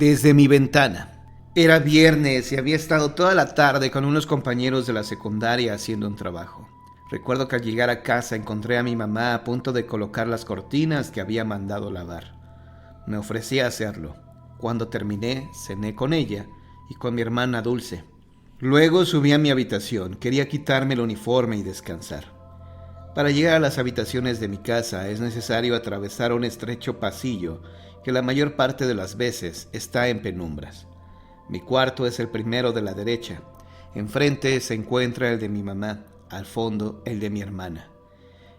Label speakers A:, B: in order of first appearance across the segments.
A: Desde mi ventana. Era viernes y había estado toda la tarde con unos compañeros de la secundaria haciendo un trabajo. Recuerdo que al llegar a casa encontré a mi mamá a punto de colocar las cortinas que había mandado lavar. Me ofrecí a hacerlo. Cuando terminé, cené con ella y con mi hermana Dulce. Luego subí a mi habitación. Quería quitarme el uniforme y descansar. Para llegar a las habitaciones de mi casa es necesario atravesar un estrecho pasillo que la mayor parte de las veces está en penumbras. Mi cuarto es el primero de la derecha. Enfrente se encuentra el de mi mamá, al fondo el de mi hermana.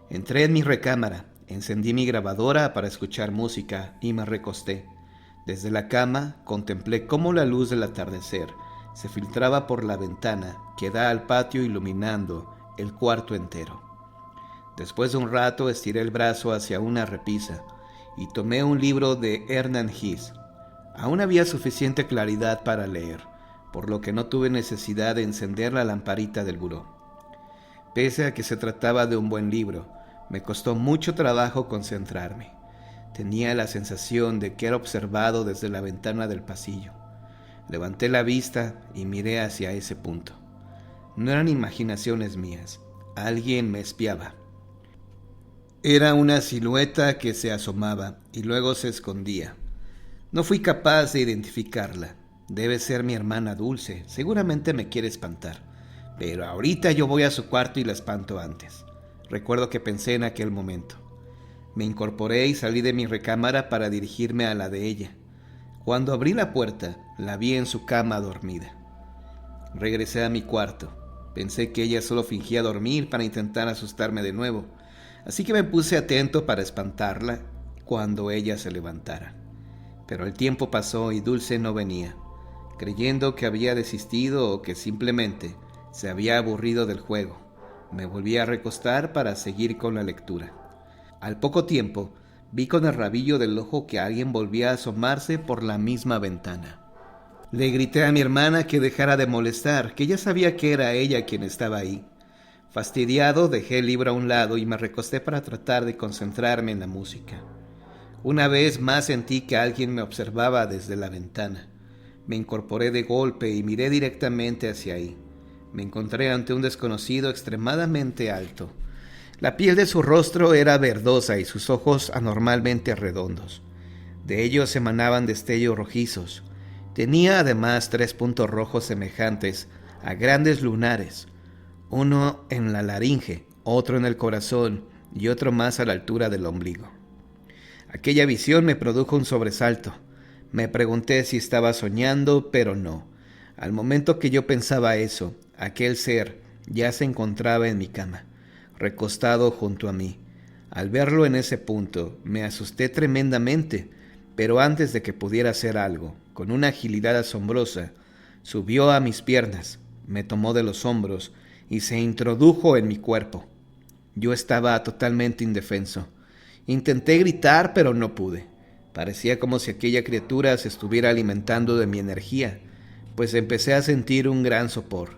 A: Entré en mi recámara, encendí mi grabadora para escuchar música y me recosté. Desde la cama contemplé cómo la luz del atardecer se filtraba por la ventana que da al patio iluminando el cuarto entero. Después de un rato estiré el brazo hacia una repisa y tomé un libro de Hernán Hesse. Aún había suficiente claridad para leer, por lo que no tuve necesidad de encender la lamparita del buró. Pese a que se trataba de un buen libro, me costó mucho trabajo concentrarme. Tenía la sensación de que era observado desde la ventana del pasillo. Levanté la vista y miré hacia ese punto. No eran imaginaciones mías, alguien me espiaba. Era una silueta que se asomaba y luego se escondía. No fui capaz de identificarla. Debe ser mi hermana Dulce, seguramente me quiere espantar. Pero ahorita yo voy a su cuarto y la espanto antes. Recuerdo que pensé en aquel momento. Me incorporé y salí de mi recámara para dirigirme a la de ella. Cuando abrí la puerta, la vi en su cama dormida. Regresé a mi cuarto. Pensé que ella solo fingía dormir para intentar asustarme de nuevo. Así que me puse atento para espantarla cuando ella se levantara. Pero el tiempo pasó y Dulce no venía. Creyendo que había desistido o que simplemente se había aburrido del juego, me volví a recostar para seguir con la lectura. Al poco tiempo, vi con el rabillo del ojo que alguien volvía a asomarse por la misma ventana. Le grité a mi hermana que dejara de molestar, que ya sabía que era ella quien estaba ahí. Fastidiado, dejé el libro a un lado y me recosté para tratar de concentrarme en la música. Una vez más sentí que alguien me observaba desde la ventana. Me incorporé de golpe y miré directamente hacia ahí. Me encontré ante un desconocido extremadamente alto. La piel de su rostro era verdosa y sus ojos anormalmente redondos. De ellos emanaban destellos rojizos. Tenía además 3 puntos rojos semejantes a grandes lunares. Uno en la laringe, otro en el corazón y otro más a la altura del ombligo. Aquella visión me produjo un sobresalto. Me pregunté si estaba soñando, pero no. Al momento que yo pensaba eso, aquel ser ya se encontraba en mi cama, recostado junto a mí. Al verlo en ese punto, me asusté tremendamente, pero antes de que pudiera hacer algo, con una agilidad asombrosa, subió a mis piernas, me tomó de los hombros y se introdujo en mi cuerpo. Yo estaba totalmente indefenso. Intenté gritar, pero no pude. Parecía como si aquella criatura se estuviera alimentando de mi energía, pues empecé a sentir un gran sopor.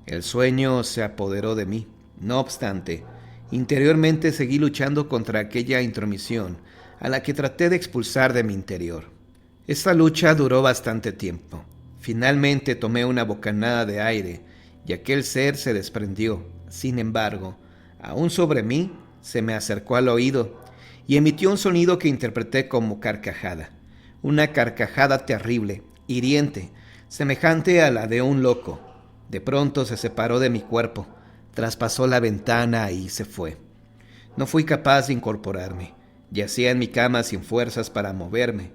A: El sueño se apoderó de mí. No obstante, interiormente seguí luchando contra aquella intromisión, a la que traté de expulsar de mi interior. Esta lucha duró bastante tiempo. Finalmente tomé una bocanada de aire, y aquel ser se desprendió. Sin embargo, aún sobre mí, se me acercó al oído y emitió un sonido que interpreté como carcajada. Una carcajada terrible, hiriente, semejante a la de un loco. De pronto se separó de mi cuerpo, traspasó la ventana y se fue. No fui capaz de incorporarme. Yacía en mi cama sin fuerzas para moverme.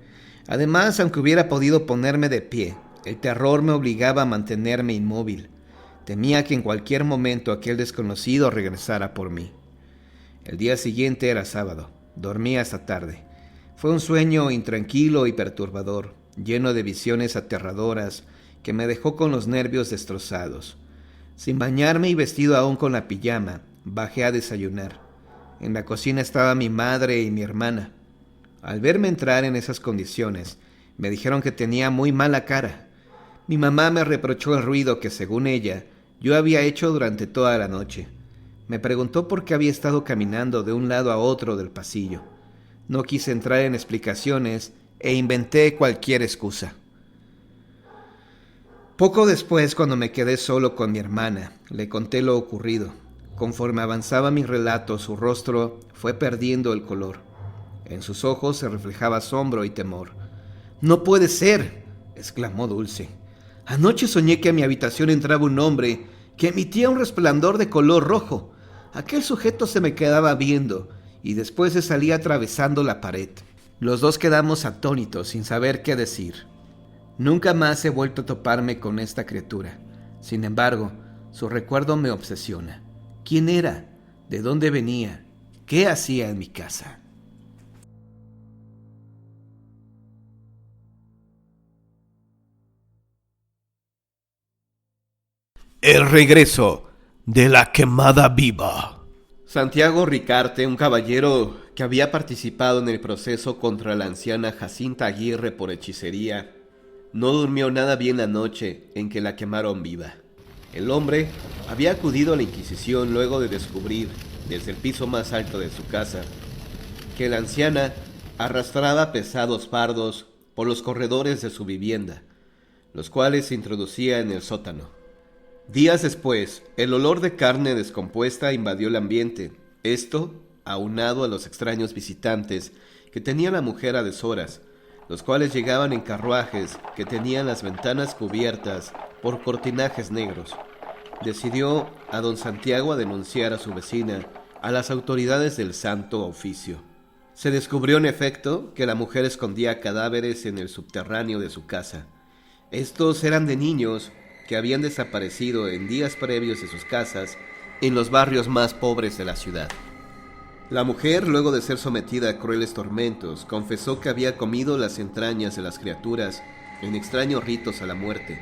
A: Además, aunque hubiera podido ponerme de pie, el terror me obligaba a mantenerme inmóvil. Temía que en cualquier momento aquel desconocido regresara por mí. El día siguiente era sábado. Dormí hasta tarde. Fue un sueño intranquilo y perturbador, lleno de visiones aterradoras que me dejó con los nervios destrozados. Sin bañarme y vestido aún con la pijama, bajé a desayunar. En la cocina estaba mi madre y mi hermana. Al verme entrar en esas condiciones, me dijeron que tenía muy mala cara. Mi mamá me reprochó el ruido que, según ella, yo había hecho durante toda la noche. Me preguntó por qué había estado caminando de un lado a otro del pasillo. No quise entrar en explicaciones e inventé cualquier excusa. Poco después, cuando me quedé solo con mi hermana, le conté lo ocurrido. Conforme avanzaba mi relato, su rostro fue perdiendo el color. En sus ojos se reflejaba asombro y temor. «¡No puede ser!», exclamó Dulce. «Anoche soñé que a mi habitación entraba un hombre que emitía un resplandor de color rojo. Aquel sujeto se me quedaba viendo y después se salía atravesando la pared». Los dos quedamos atónitos, sin saber qué decir. Nunca más he vuelto a toparme con esta criatura. Sin embargo, su recuerdo me obsesiona. ¿Quién era? ¿De dónde venía? ¿Qué hacía en mi casa?
B: El regreso de la quemada viva.
A: Santiago Ricarte, un caballero que había participado en el proceso contra la anciana Jacinta Aguirre por hechicería, no durmió nada bien la noche en que la quemaron viva. El hombre había acudido a la Inquisición luego de descubrir, desde el piso más alto de su casa, que la anciana arrastraba pesados fardos por los corredores de su vivienda, los cuales se introducía en el sótano. Días después, el olor de carne descompuesta invadió el ambiente. Esto, aunado a los extraños visitantes que tenía la mujer a deshoras, los cuales llegaban en carruajes que tenían las ventanas cubiertas por cortinajes negros. Decidió a don Santiago a denunciar a su vecina a las autoridades del Santo Oficio. Se descubrió en efecto que la mujer escondía cadáveres en el subterráneo de su casa. Estos eran de niños que habían desaparecido en días previos de sus casas en los barrios más pobres de la ciudad. La mujer, luego de ser sometida a crueles tormentos, confesó que había comido las entrañas de las criaturas en extraños ritos a la muerte.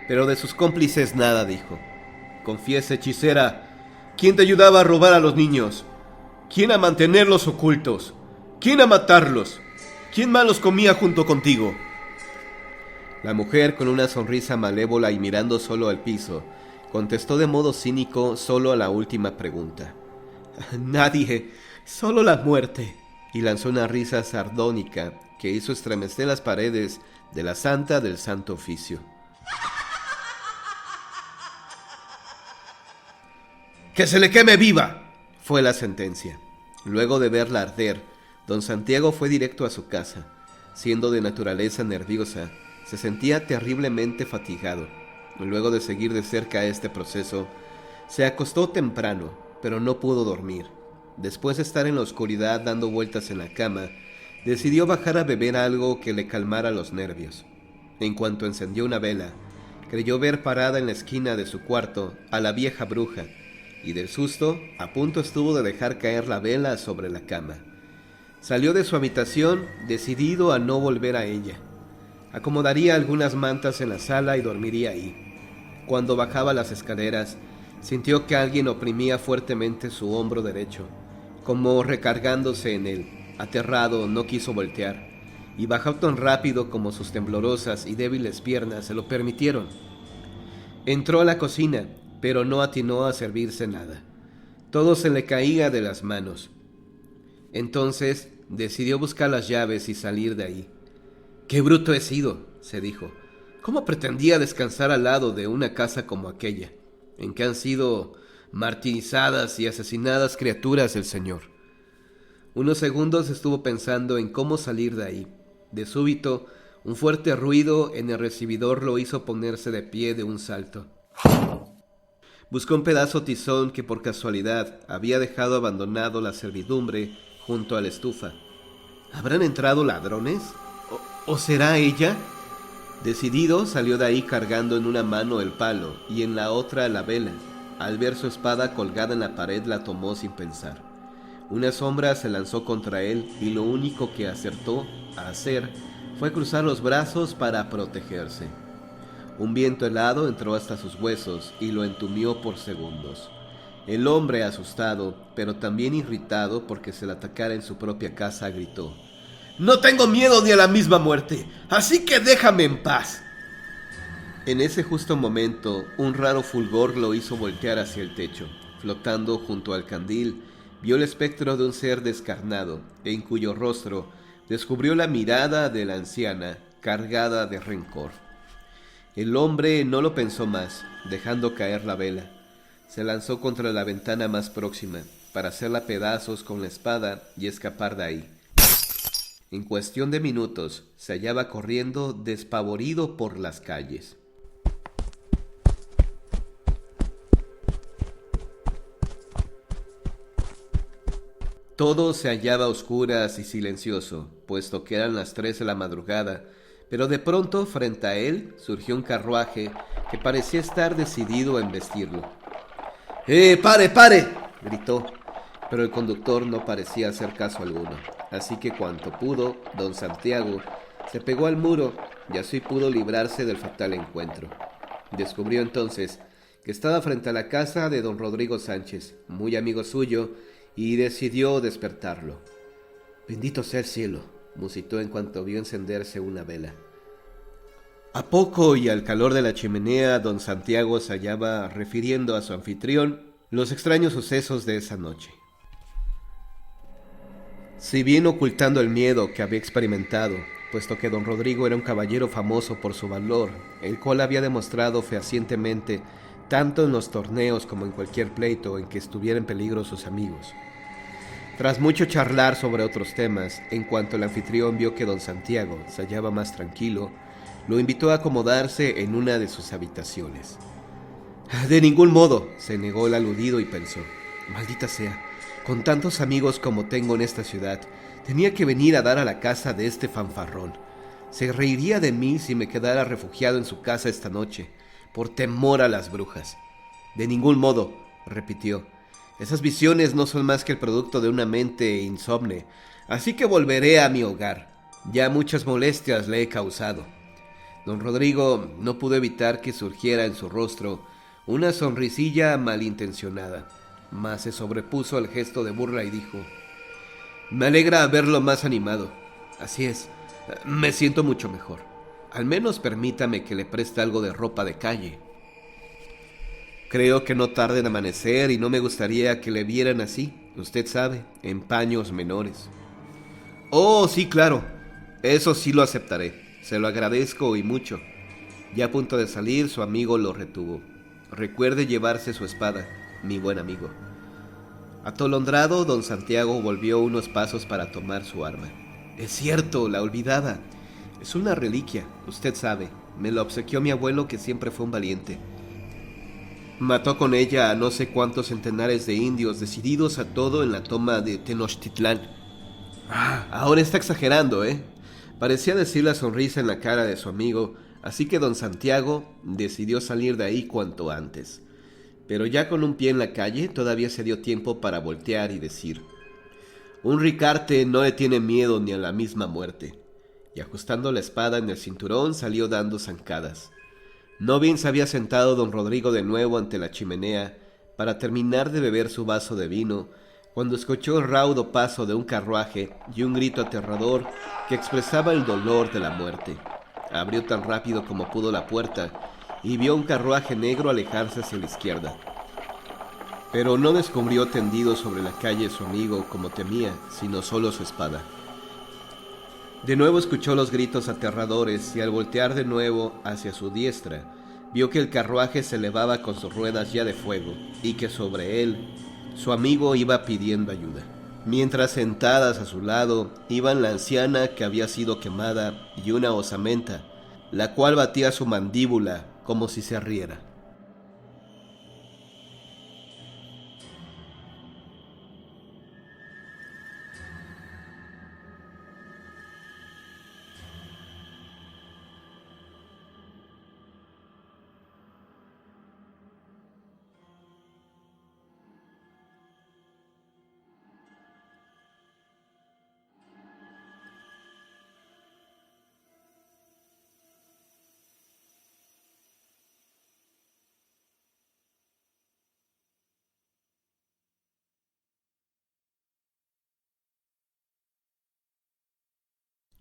A: Pero de sus cómplices nada dijo. «Confiesa, hechicera, ¿quién te ayudaba a robar a los niños? ¿Quién a mantenerlos ocultos? ¿Quién a matarlos? ¿Quién más los comía junto contigo?». La mujer, con una sonrisa malévola y mirando solo al piso, contestó de modo cínico solo a la última pregunta. «Nadie, solo la muerte», y lanzó una risa sardónica que hizo estremecer las paredes de la santa del Santo Oficio. «¡Que se le queme viva!», fue la sentencia. Luego de verla arder, don Santiago fue directo a su casa. Siendo de naturaleza nerviosa, se sentía terriblemente fatigado. Luego de seguir de cerca este proceso, se acostó temprano, pero no pudo dormir. Después de estar en la oscuridad dando vueltas en la cama, decidió bajar a beber algo que le calmara los nervios. En cuanto encendió una vela, creyó ver parada en la esquina de su cuarto a la vieja bruja, y del susto, a punto estuvo de dejar caer la vela sobre la cama. Salió de su habitación, decidido a no volver a ella. Acomodaría algunas mantas en la sala y dormiría ahí. Cuando bajaba las escaleras, sintió que alguien oprimía fuertemente su hombro derecho, como recargándose en él. Aterrado, no quiso voltear, y bajó tan rápido como sus temblorosas y débiles piernas se lo permitieron. Entró a la cocina, pero no atinó a servirse nada. Todo se le caía de las manos. Entonces decidió buscar las llaves y salir de ahí. «¡Qué bruto he sido!», se dijo. «¿Cómo pretendía descansar al lado de una casa como aquella, en que han sido martirizadas y asesinadas criaturas del Señor?». Unos segundos estuvo pensando en cómo salir de ahí. De súbito, un fuerte ruido en el recibidor lo hizo ponerse de pie de un salto. Buscó un pedazo tizón que por casualidad había dejado abandonado la servidumbre junto a la estufa. ¿Habrán entrado ladrones? ¿O será ella? Decidido, salió de ahí cargando en una mano el palo y en la otra la vela. Al ver su espada colgada en la pared, la tomó sin pensar. Una sombra se lanzó contra él y lo único que acertó a hacer fue cruzar los brazos para protegerse. Un viento helado entró hasta sus huesos y lo entumió por segundos. El hombre, asustado, pero también irritado porque se le atacara en su propia casa, gritó: «No tengo miedo ni a la misma muerte, así que déjame en paz». En ese justo momento, un raro fulgor lo hizo voltear hacia el techo. Flotando junto al candil, vio el espectro de un ser descarnado, en cuyo rostro descubrió la mirada de la anciana, cargada de rencor. El hombre no lo pensó más, dejando caer la vela. Se lanzó contra la ventana más próxima, para hacerla pedazos con la espada y escapar de ahí. En cuestión de minutos, se hallaba corriendo despavorido por las calles. Todo se hallaba a oscuras y silencioso, puesto que eran las 3 de la madrugada, pero de pronto frente a él surgió un carruaje que parecía estar decidido a embestirlo. ¡Pare, pare!, gritó, pero el conductor no parecía hacer caso alguno, así que cuanto pudo, don Santiago se pegó al muro y así pudo librarse del fatal encuentro. Descubrió entonces que estaba frente a la casa de don Rodrigo Sánchez, muy amigo suyo, y decidió despertarlo. «Bendito sea el cielo», musitó en cuanto vio encenderse una vela. A poco y al calor de la chimenea, don Santiago se hallaba refiriendo a su anfitrión los extraños sucesos de esa noche. Si bien ocultando el miedo que había experimentado, puesto que don Rodrigo era un caballero famoso por su valor, el cual había demostrado fehacientemente tanto en los torneos como en cualquier pleito en que estuviera en peligro sus amigos. Tras mucho charlar sobre otros temas, en cuanto el anfitrión vio que don Santiago se hallaba más tranquilo, lo invitó a acomodarse en una de sus habitaciones. «De ningún modo», se negó el aludido y pensó, «maldita sea, con tantos amigos como tengo en esta ciudad, tenía que venir a dar a la casa de este fanfarrón. Se reiría de mí si me quedara refugiado en su casa esta noche, por temor a las brujas». «De ningún modo», repitió, «esas visiones no son más que el producto de una mente insomne, así que volveré a mi hogar. Ya muchas molestias le he causado». Don Rodrigo no pudo evitar que surgiera en su rostro una sonrisilla malintencionada, mas se sobrepuso al gesto de burla y dijo: «Me alegra verlo más animado. Así es, me siento mucho mejor. Al menos permítame que le preste algo de ropa de calle. Creo que no tarda en amanecer y no me gustaría que le vieran así, usted sabe, en paños menores». «Oh, sí, claro, eso sí lo aceptaré. Se lo agradezco y mucho». Ya a punto de salir, su amigo lo retuvo. «Recuerde llevarse su espada, mi buen amigo». Atolondrado, don Santiago volvió unos pasos para tomar su arma. «Es cierto, la olvidaba. Es una reliquia, usted sabe. Me la obsequió mi abuelo, que siempre fue un valiente. Mató con ella a no sé cuántos centenares de indios, decididos a todo en la toma de Tenochtitlán». «Ahora está exagerando, ¿eh?», parecía decir la sonrisa en la cara de su amigo, así que don Santiago decidió salir de ahí cuanto antes. Pero ya con un pie en la calle, todavía se dio tiempo para voltear y decir: «Un ricarte no le tiene miedo ni a la misma muerte». Y ajustando la espada en el cinturón, salió dando zancadas. No bien se había sentado don Rodrigo de nuevo ante la chimenea para terminar de beber su vaso de vino, cuando escuchó el raudo paso de un carruaje y un grito aterrador que expresaba el dolor de la muerte. Abrió tan rápido como pudo la puerta y vio un carruaje negro alejarse hacia la izquierda. Pero no descubrió tendido sobre la calle su amigo como temía, sino solo su espada. De nuevo escuchó los gritos aterradores y al voltear de nuevo hacia su diestra, vio que el carruaje se elevaba con sus ruedas ya de fuego y que sobre él su amigo iba pidiendo ayuda, mientras sentadas a su lado iban la anciana que había sido quemada y una osamenta, la cual batía su mandíbula como si se riera.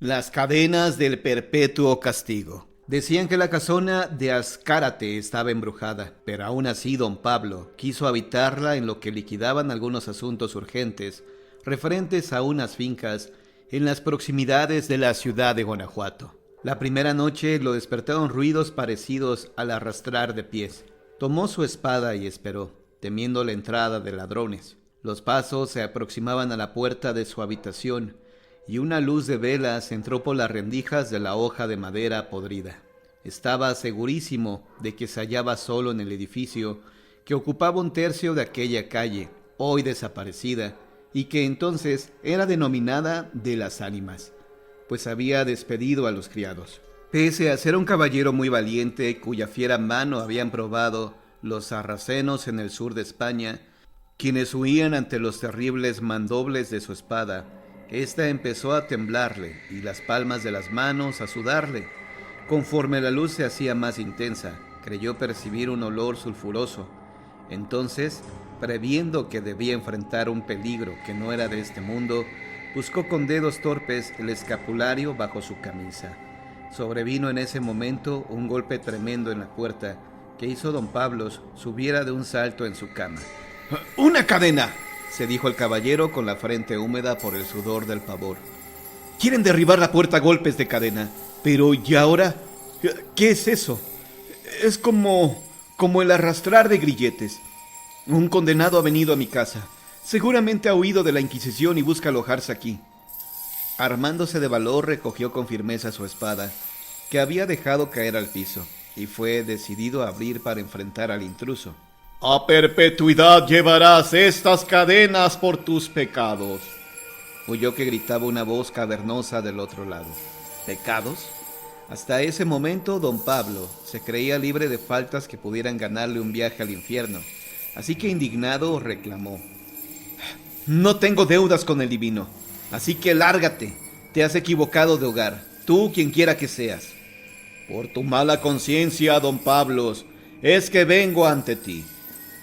A: Las cadenas del perpetuo castigo. Decían que la casona de Azcárate estaba embrujada, pero aún así don Pablo quiso habitarla en lo que liquidaban algunos asuntos urgentes referentes a unas fincas en las proximidades de la ciudad de Guanajuato. La primera noche lo despertaron ruidos parecidos al arrastrar de pies. Tomó su espada y esperó, temiendo la entrada de ladrones. Los pasos se aproximaban a la puerta de su habitación y una luz de velas entró por las rendijas de la hoja de madera podrida. Estaba segurísimo de que se hallaba solo en el edificio, que ocupaba un tercio de aquella calle, hoy desaparecida, y que entonces era denominada de las Ánimas, pues había despedido a los criados. Pese a ser un caballero muy valiente, cuya fiera mano habían probado los sarracenos en el sur de España, quienes huían ante los terribles mandobles de su espada, ésta empezó a temblarle y las palmas de las manos a sudarle. Conforme la luz se hacía más intensa, creyó percibir un olor sulfuroso. Entonces, previendo que debía enfrentar un peligro que no era de este mundo, buscó con dedos torpes el escapulario bajo su camisa. Sobrevino en ese momento un golpe tremendo en la puerta que hizo don Pablos subiera de un salto en su cama.
B: ¡Una cadena!,
A: se dijo el caballero con la frente húmeda por el sudor del pavor.
B: Quieren derribar la puerta a golpes de cadena. Pero ¿y ahora? ¿Qué es eso? Es como el arrastrar de grilletes. Un condenado ha venido a mi casa. Seguramente ha huido de la Inquisición y busca alojarse aquí.
A: Armándose de valor, recogió con firmeza su espada, que había dejado caer al piso, y fue decidido a abrir para enfrentar al intruso.
B: A perpetuidad llevarás estas cadenas por tus pecados.
A: Oyó que gritaba una voz cavernosa del otro lado. ¿Pecados? Hasta ese momento don Pablo se creía libre de faltas que pudieran ganarle un viaje al infierno, así que indignado reclamó:
B: No tengo deudas con el divino, así que lárgate. Te has equivocado de hogar, tú quien quiera que seas. Por tu mala conciencia, don Pablos, es que vengo ante ti.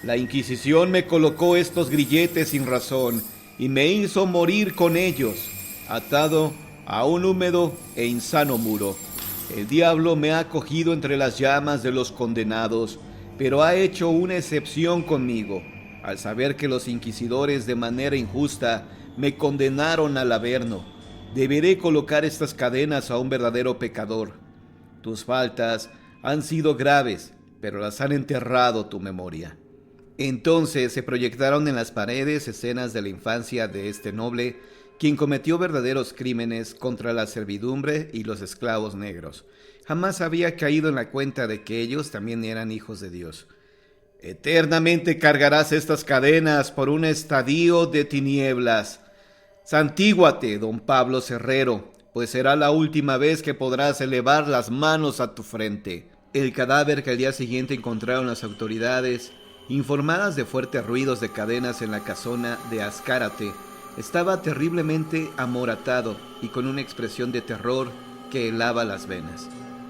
B: La Inquisición me colocó estos grilletes sin razón y me hizo morir con ellos, atado a un húmedo e insano muro. El diablo me ha cogido entre las llamas de los condenados, pero ha hecho una excepción conmigo, al saber que los inquisidores de manera injusta me condenaron al averno. Deberé colocar estas cadenas a un verdadero pecador. Tus faltas han sido graves, pero las han enterrado tu memoria.
A: Entonces se proyectaron en las paredes escenas de la infancia de este noble, quien cometió verdaderos crímenes contra la servidumbre y los esclavos negros. Jamás había caído en la cuenta de que ellos también eran hijos de Dios.
B: Eternamente cargarás estas cadenas por un estadio de tinieblas. Santíguate, don Pablo Herrero, pues será la última vez que podrás elevar las manos a tu frente.
A: El cadáver que al día siguiente encontraron las autoridades, informadas de fuertes ruidos de cadenas en la casona de Azcárate, estaba terriblemente amoratado y con una expresión de terror que helaba las venas.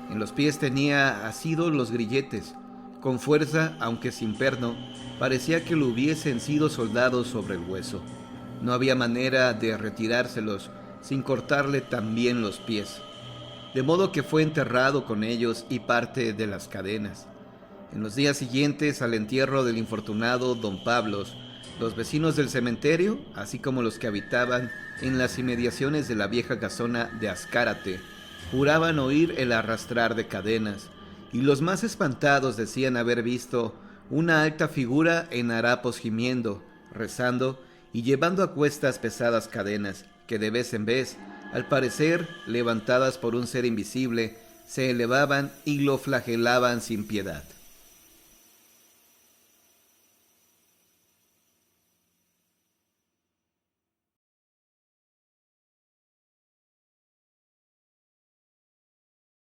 A: En los pies tenía asidos los grilletes. Con fuerza, aunque sin perno, parecía que lo hubiesen sido soldados sobre el hueso. No había manera de retirárselos sin cortarle también los pies, de modo que fue enterrado con ellos y parte de las cadenas. En los días siguientes al entierro del infortunado don Pablos, los vecinos del cementerio, así como los que habitaban en las inmediaciones de la vieja casona de Azcárate, juraban oír el arrastrar de cadenas, y los más espantados decían haber visto una alta figura en harapos gimiendo, rezando y llevando a cuestas pesadas cadenas, que de vez en vez, al parecer levantadas por un ser invisible, se elevaban y lo flagelaban sin piedad.